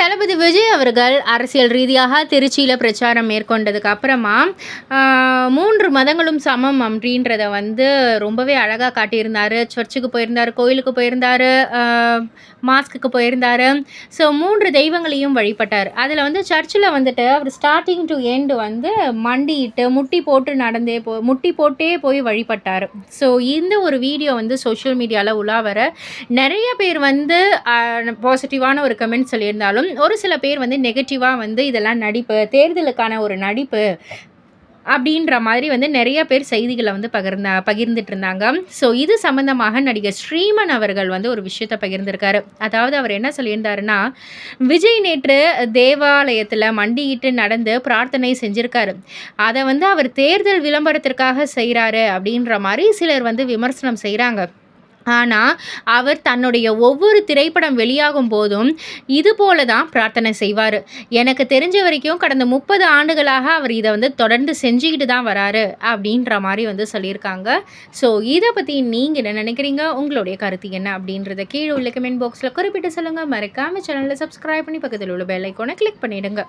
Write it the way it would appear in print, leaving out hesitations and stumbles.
தளபதி விஜய் அவர்கள் அரசியல் ரீதியாக திருச்சியில் பிரச்சாரம் மேற்கொண்டதுக்கு அப்புறமா 3 மதங்களும் சமம் அப்படின்றத வந்து ரொம்பவே அழகாக காட்டியிருந்தார். சர்ச்சுக்கு போயிருந்தார், கோயிலுக்கு போயிருந்தார், மாஸ்க்குக்கு போயிருந்தார். ஸோ 3 தெய்வங்களையும் வழிபட்டார். அதில் வந்து சர்ச்சில் வந்துட்டு அவர் ஸ்டார்டிங் டு எண்டு வந்து மண்டியிட்டு முட்டி போட்டே போய் வழிபட்டார். ஸோ இந்த ஒரு வீடியோ வந்து சோஷியல் மீடியாவில் உலா வர நிறைய பேர் வந்து பாசிட்டிவான ஒரு கமெண்ட் சொல்லியிருந்தாலும் ஒரு சில பேர் வந்து நெகட்டிவாக வந்து இதெல்லாம் நடிப்பு, தேர்தலுக்கான ஒரு நடிப்பு அப்படின்ற மாதிரி வந்து நிறைய பேர் செய்திகளை வந்து பகிர்ந்துட்டு இருந்தாங்க. ஸோ இது சம்பந்தமாக நடிகர் ஸ்ரீமன் அவர்கள் வந்து ஒரு விஷயத்தை பகிர்ந்திருக்காரு. அதாவது அவர் என்ன சொல்லியிருந்தாருன்னா, விஜய் நேற்று தேவாலயத்தில் மண்டியிட்டு நடந்து பிரார்த்தனை செஞ்சிருக்காரு. அதை வந்து அவர் தேர்தல் விளம்பரத்திற்காக செய்கிறாரு அப்படின்ற மாதிரி சிலர் வந்து விமர்சனம் செய்கிறாங்க. ஆனால் அவர் தன்னுடைய ஒவ்வொரு திரைப்படம் வெளியாகும் போதும் இது போல தான் பிரார்த்தனை செய்வார். எனக்கு தெரிஞ்ச வரைக்கும் கடந்த 30 ஆண்டுகளாக அவர் இதை வந்து தொடர்ந்து செஞ்சுக்கிட்டு தான் வராரு அப்படின்ற மாதிரி வந்து சொல்லியிருக்காங்க. ஸோ இதை பற்றி நீங்கள் என்ன நினைக்கிறீங்க? உங்களுடைய கருத்து என்ன அப்படின்றத கீழே உள்ள கமெண்ட் பாக்ஸில் குறிப்பிட்டு சொல்லுங்கள். மறக்காமல் சேனலில் சப்ஸ்கிரைப் பண்ணி பக்கத்தில் உள்ள பெல் ஐக்கானை கிளிக் பண்ணிவிடுங்க.